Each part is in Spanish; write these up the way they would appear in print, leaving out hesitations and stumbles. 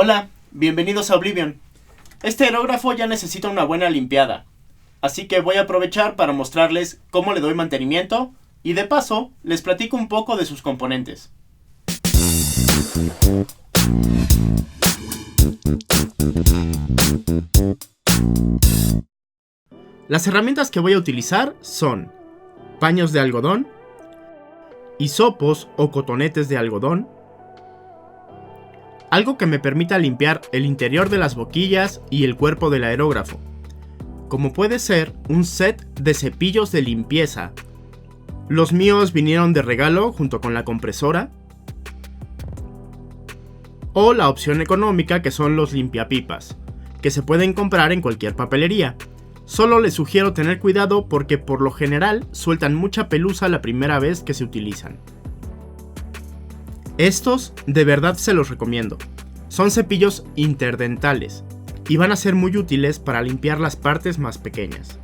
Hola, bienvenidos a Oblivion. Este aerógrafo ya necesita una buena limpiada, así que voy a aprovechar para mostrarles cómo le doy mantenimiento y de paso les platico un poco de sus componentes. Las herramientas que voy a utilizar son paños de algodón, hisopos o cotonetes de algodón, algo que me permita limpiar el interior de las boquillas y el cuerpo del aerógrafo, como puede ser un set de cepillos de limpieza. Los míos vinieron de regalo junto con la compresora, o la opción económica que son los limpiapipas, que se pueden comprar en cualquier papelería. Solo les sugiero tener cuidado porque por lo general sueltan mucha pelusa la primera vez que se utilizan. Estos de verdad se los recomiendo. Son cepillos interdentales y van a ser muy útiles para limpiar las partes más pequeñas.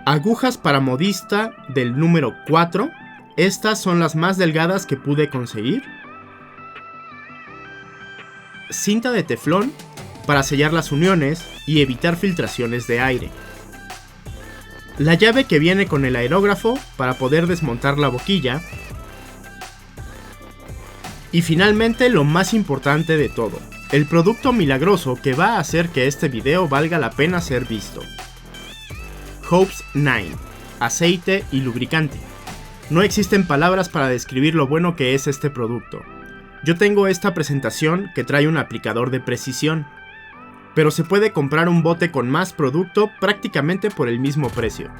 Agujas para modista del número 4. Estas son las más delgadas que pude conseguir. Cinta de teflón para sellar las uniones y evitar filtraciones de aire. La llave que viene con el aerógrafo para poder desmontar la boquilla. Y finalmente lo más importante de todo, el producto milagroso que va a hacer que este video valga la pena ser visto. Hope's 9, aceite y lubricante. No existen palabras para describir lo bueno que es este producto. Yo tengo esta presentación que trae un aplicador de precisión, pero se puede comprar un bote con más producto prácticamente por el mismo precio.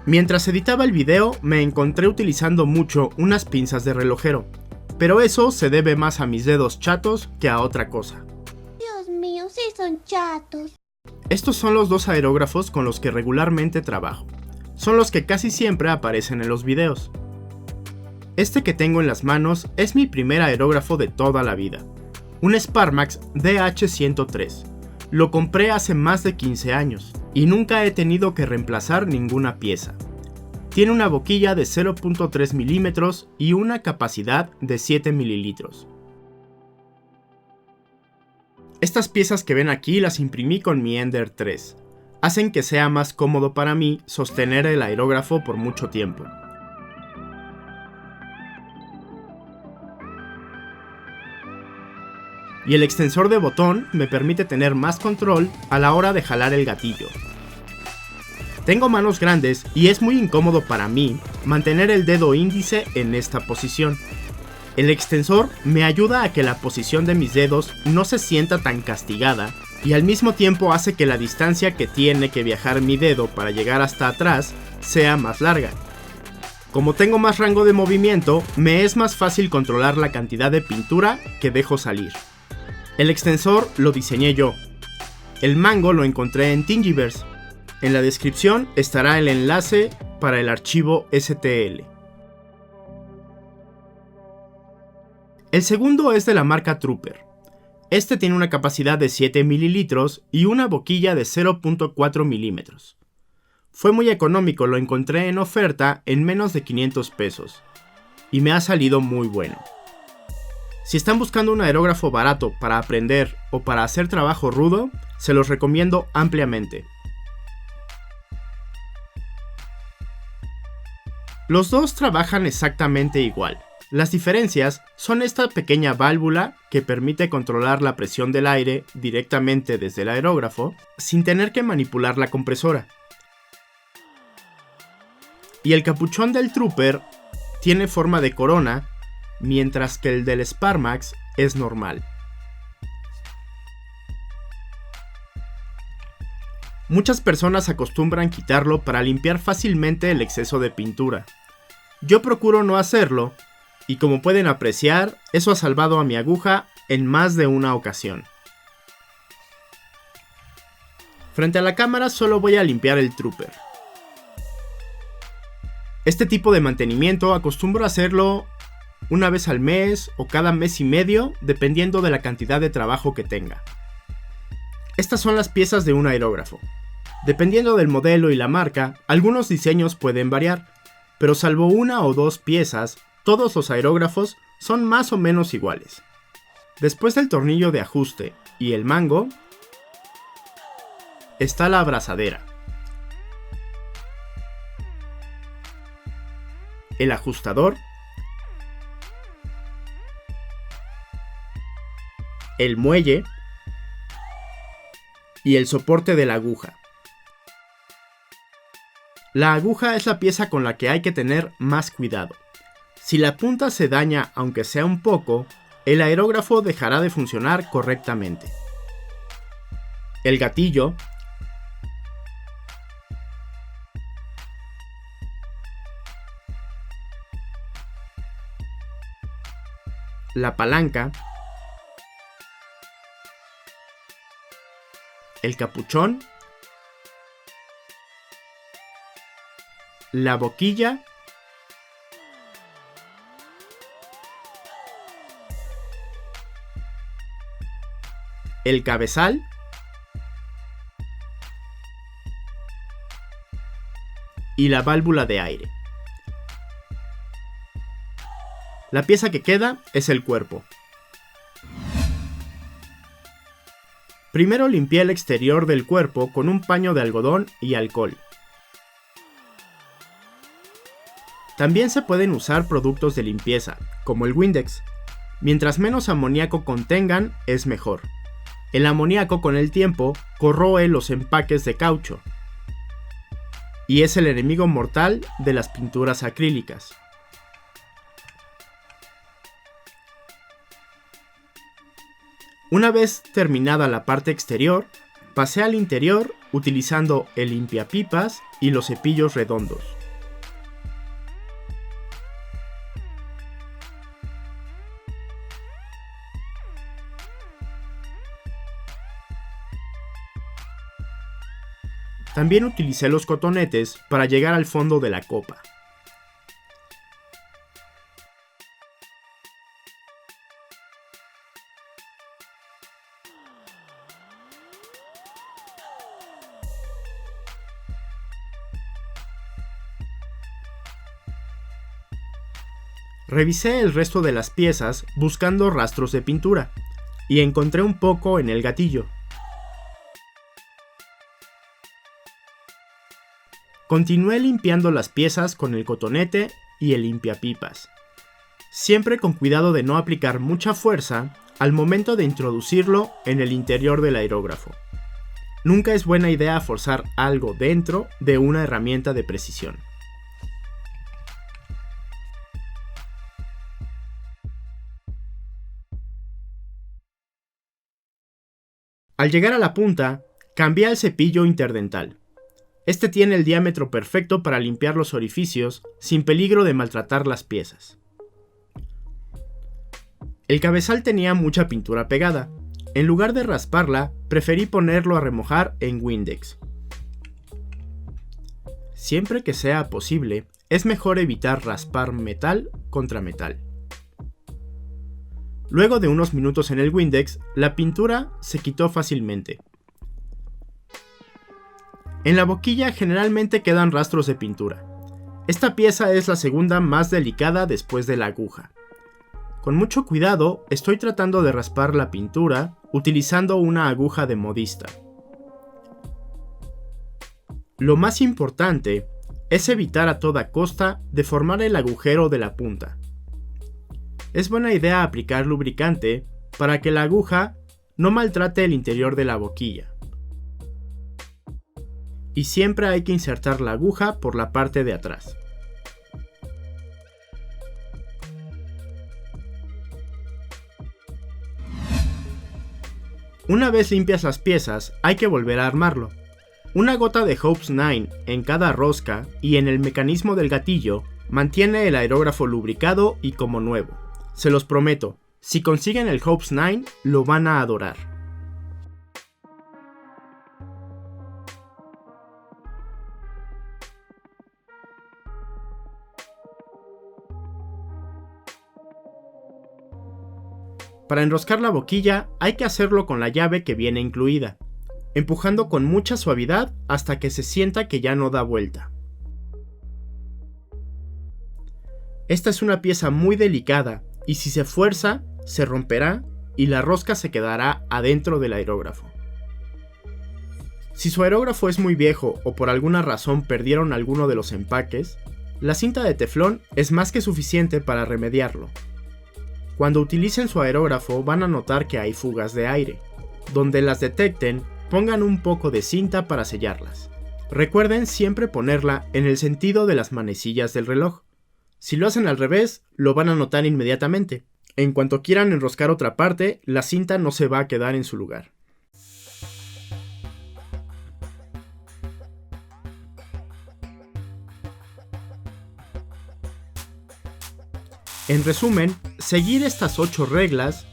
Mientras editaba el video me encontré utilizando mucho unas pinzas de relojero, pero eso se debe más a mis dedos chatos que a otra cosa. Dios mío, sí son chatos. Estos son los dos aerógrafos con los que regularmente trabajo. Son los que casi siempre aparecen en los videos. Este que tengo en las manos es mi primer aerógrafo de toda la vida. Un Sparmax DH103. Lo compré hace más de 15 años y nunca he tenido que reemplazar ninguna pieza. Tiene una boquilla de 0.3 milímetros y una capacidad de 7 mililitros. Estas piezas que ven aquí las imprimí con mi Ender 3. Hacen que sea más cómodo para mí sostener el aerógrafo por mucho tiempo. Y el extensor de botón me permite tener más control a la hora de jalar el gatillo. Tengo manos grandes y es muy incómodo para mí mantener el dedo índice en esta posición. El extensor me ayuda a que la posición de mis dedos no se sienta tan castigada y al mismo tiempo hace que la distancia que tiene que viajar mi dedo para llegar hasta atrás sea más larga. Como tengo más rango de movimiento, me es más fácil controlar la cantidad de pintura que dejo salir. El extensor lo diseñé yo. El mango lo encontré en Thingiverse. En la descripción estará el enlace para el archivo STL. El segundo es de la marca Trooper. Este tiene una capacidad de 7 mililitros y una boquilla de 0.4 milímetros. Fue muy económico, lo encontré en oferta en menos de 500 pesos. Y me ha salido muy bueno. Si están buscando un aerógrafo barato para aprender o para hacer trabajo rudo, se los recomiendo ampliamente. Los dos trabajan exactamente igual. Las diferencias son esta pequeña válvula que permite controlar la presión del aire directamente desde el aerógrafo sin tener que manipular la compresora. Y el capuchón del Trooper tiene forma de corona, mientras que el del Sparmax es normal. Muchas personas acostumbran quitarlo para limpiar fácilmente el exceso de pintura. Yo procuro no hacerlo, y como pueden apreciar, eso ha salvado a mi aguja en más de una ocasión. Frente a la cámara solo voy a limpiar el Trooper. Este tipo de mantenimiento acostumbro a hacerlo una vez al mes o cada mes y medio, dependiendo de la cantidad de trabajo que tenga. Estas son las piezas de un aerógrafo. Dependiendo del modelo y la marca, algunos diseños pueden variar, pero salvo una o dos piezas, todos los aerógrafos son más o menos iguales. Después del tornillo de ajuste y el mango, está la abrazadera, el ajustador, el muelle y el soporte de la aguja. La aguja es la pieza con la que hay que tener más cuidado. Si la punta se daña aunque sea un poco, el aerógrafo dejará de funcionar correctamente. El gatillo, la palanca, el capuchón, la boquilla, el cabezal y la válvula de aire. La pieza que queda es el cuerpo. Primero limpié el exterior del cuerpo con un paño de algodón y alcohol. También se pueden usar productos de limpieza, como el Windex. Mientras menos amoníaco contengan, es mejor. El amoníaco con el tiempo corroe los empaques de caucho y es el enemigo mortal de las pinturas acrílicas. Una vez terminada la parte exterior, pasé al interior utilizando el limpiapipas y los cepillos redondos. También utilicé los cotonetes para llegar al fondo de la copa. Revisé el resto de las piezas buscando rastros de pintura, y encontré un poco en el gatillo. Continué limpiando las piezas con el cotonete y el limpiapipas, siempre con cuidado de no aplicar mucha fuerza al momento de introducirlo en el interior del aerógrafo. Nunca es buena idea forzar algo dentro de una herramienta de precisión. Al llegar a la punta, cambié al cepillo interdental. Este tiene el diámetro perfecto para limpiar los orificios sin peligro de maltratar las piezas. El cabezal tenía mucha pintura pegada. En lugar de rasparla, preferí ponerlo a remojar en Windex. Siempre que sea posible, es mejor evitar raspar metal contra metal. Luego de unos minutos en el Windex, la pintura se quitó fácilmente. En la boquilla generalmente quedan rastros de pintura. Esta pieza es la segunda más delicada después de la aguja. Con mucho cuidado estoy tratando de raspar la pintura utilizando una aguja de modista. Lo más importante es evitar a toda costa deformar el agujero de la punta. Es buena idea aplicar lubricante para que la aguja no maltrate el interior de la boquilla. Y siempre hay que insertar la aguja por la parte de atrás. Una vez limpias las piezas, hay que volver a armarlo. Una gota de Hobbs 9 en cada rosca y en el mecanismo del gatillo mantiene el aerógrafo lubricado y como nuevo. Se los prometo, si consiguen el Hobbs 9, lo van a adorar. Para enroscar la boquilla hay que hacerlo con la llave que viene incluida, empujando con mucha suavidad hasta que se sienta que ya no da vuelta. Esta es una pieza muy delicada y si se fuerza, se romperá y la rosca se quedará adentro del aerógrafo. Si su aerógrafo es muy viejo o por alguna razón perdieron alguno de los empaques, la cinta de teflón es más que suficiente para remediarlo. Cuando utilicen su aerógrafo van a notar que hay fugas de aire. Donde las detecten, pongan un poco de cinta para sellarlas. Recuerden siempre ponerla en el sentido de las manecillas del reloj. Si lo hacen al revés, lo van a notar inmediatamente. En cuanto quieran enroscar otra parte, la cinta no se va a quedar en su lugar. En resumen, seguir estas 8 reglas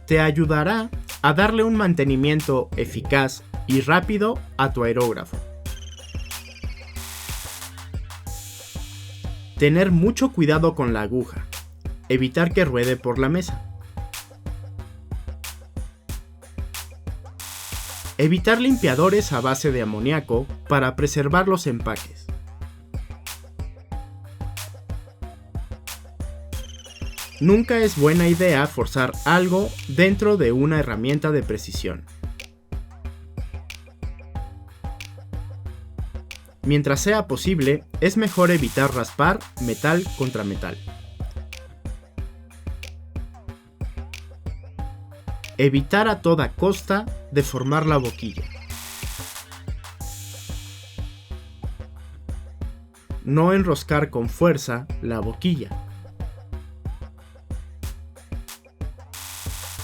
te ayudará a darle un mantenimiento eficaz y rápido a tu aerógrafo. Tener mucho cuidado con la aguja. Evitar que ruede por la mesa. Evitar limpiadores a base de amoníaco para preservar los empaques. Nunca es buena idea forzar algo dentro de una herramienta de precisión. Mientras sea posible, es mejor evitar raspar metal contra metal. Evitar a toda costa deformar la boquilla. No enroscar con fuerza la boquilla.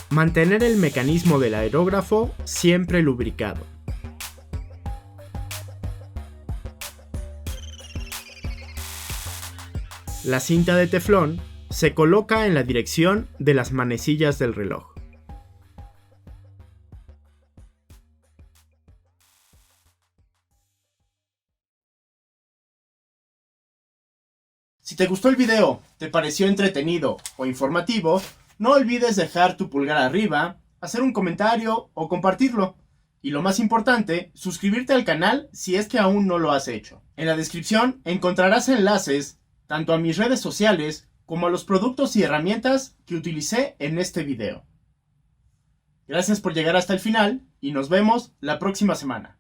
Mantener el mecanismo del aerógrafo siempre lubricado. La cinta de teflón se coloca en la dirección de las manecillas del reloj. Si te gustó el video, te pareció entretenido o informativo, no olvides dejar tu pulgar arriba, hacer un comentario o compartirlo. Y lo más importante, suscribirte al canal si es que aún no lo has hecho. En la descripción encontrarás enlaces tanto a mis redes sociales como a los productos y herramientas que utilicé en este video. Gracias por llegar hasta el final y nos vemos la próxima semana.